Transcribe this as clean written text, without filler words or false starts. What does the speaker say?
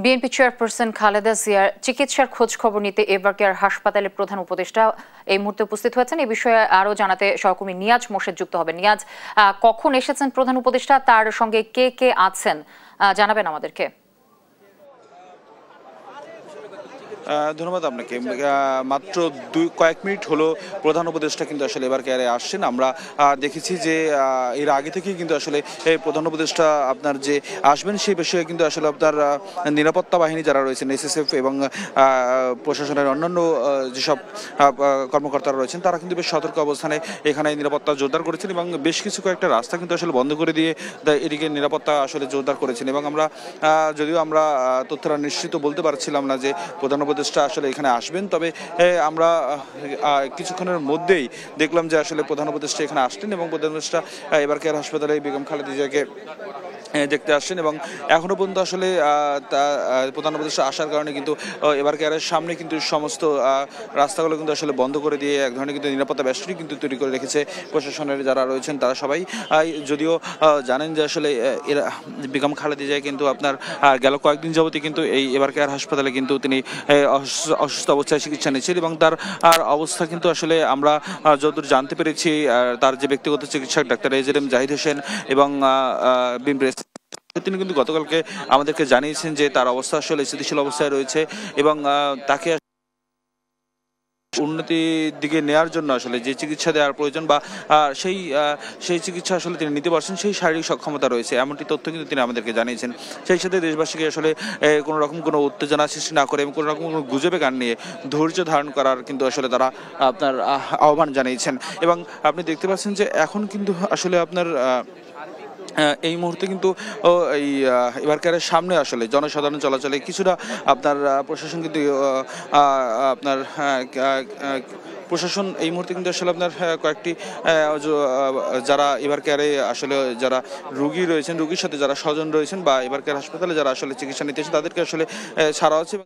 BNP chairperson Khaleda জিয়ার চিকিৎসার খোঁজ খবর নিতে এভারকেয়ার হাসপাতালের প্রধান উপদেষ্টা এই মুহূর্তে উপস্থিত হয়েছেন। এই বিষয়ে আরো জানাতে সহকর্মী নিয়াজ মোর্শেদ যুক্ত হবেন। নিয়াজ, কখন এসেছেন প্রধান উপদেষ্টা, তার সঙ্গে কে কে আছেন জানাবেন আমাদেরকে। ধন্যবাদ আপনাকে। মাত্র কয়েক মিনিট হলো প্রধান উপদেষ্টা কিন্তু আসলে এভারকেয়ারে আসছেন। আমরা দেখেছি যে এর আগে থেকেই কিন্তু আসলে প্রধান উপদেষ্টা আপনার যে আসবেন সেই বিষয়ে কিন্তু আসলে আপনার নিরাপত্তা বাহিনী যারা রয়েছেন এসএসএফ এবং প্রশাসনের অন্যান্য যেসব কর্মকর্তারা রয়েছেন তারা কিন্তু বেশ সতর্ক অবস্থানে এখানে নিরাপত্তা জোরদার করেছেন এবং বেশ কিছু কয়েকটা রাস্তা কিন্তু আসলে বন্ধ করে দিয়ে এদিকে নিরাপত্তা আসলে জোরদার করেছেন। এবং আমরা যদিও আমরা তথ্যটা নিশ্চিত বলতে পারছিলাম না যে প্রধান উপদেষ্টা আসলে এখানে আসবেন, তবে আমরা কিছুক্ষণের মধ্যেই দেখলাম যে আসলে প্রধান উপদেষ্টা এখানে আসলেন এবং প্রধান উপদেষ্টা এভারকেয়ার হাসপাতালে বেগম খালেদা জিয়াকে দেখতে আসছেন। এবং এখনো পর্যন্ত আসলে প্রধান উপদেষ্টা আসার কারণে কিন্তু এভারকেয়ারের সামনে কিন্তু সমস্ত রাস্তাগুলো কিন্তু আসলে বন্ধ করে দিয়ে এক ধরনের কিন্তু নিরাপত্তা বেষ্টনী কিন্তু তৈরি করে রেখেছে প্রশাসনের যারা রয়েছেন তারা সবাই। যদিও জানেন যে আসলে বেগম খালেদা জিয়া কিন্তু আপনার গেল কয়েকদিন যাবতই কিন্তু এই এভারকেয়ার হাসপাতালে কিন্তু তিনি অসুস্থ অবস্থায় চিকিৎসা নিচ্ছেন এবং তার অবস্থা কিন্তু আসলে আমরা যতদূর জানতে পেরেছি তার যে ব্যক্তিগত চিকিৎসক ডাক্তার এজেএম জাহিদ হোসেন এবং তিনি কিন্তু গতকালকে আমাদেরকে জানিয়েছেন যে তার অবস্থা আসলে স্থিতিশীল অবস্থায় রয়েছে এবং তাকে উন্নতির দিকে নেওয়ার জন্য আসলে যে চিকিৎসা দেওয়ার প্রয়োজন বা সেই চিকিৎসা আসলে তিনি নিতে পারছেন, সেই শারীরিক সক্ষমতা রয়েছে এমনটি তথ্য কিন্তু তিনি আমাদেরকে জানিয়েছেন। সেই সাথে দেশবাসীকে আসলে কোনো রকম কোনো উত্তেজনা সৃষ্টি না করে এবং কোনো রকম কোনো গুজবে কান নিয়ে ধৈর্য ধারণ করার কিন্তু আসলে তারা আপনার আহ্বান জানিয়েছেন। এবং আপনি দেখতে পাচ্ছেন যে এখন কিন্তু আসলে আপনার এই মুহূর্তে কিন্তু এই এভারকেয়ারের সামনে আসলে জনসাধারণ চলাচলে কিছুটা আপনার প্রশাসন কিন্তু আপনার প্রশাসন এই মুহূর্তে কিন্তু আসলে আপনার কয়েকটি যারা এভারকেয়ারে আসলে যারা রুগী রয়েছেন, রুগীর সাথে যারা স্বজন রয়েছেন বা এভারকেয়ার হাসপাতালে যারা আসলে চিকিৎসা নিতেছেন তাদেরকে আসলে ছাড়া হচ্ছে।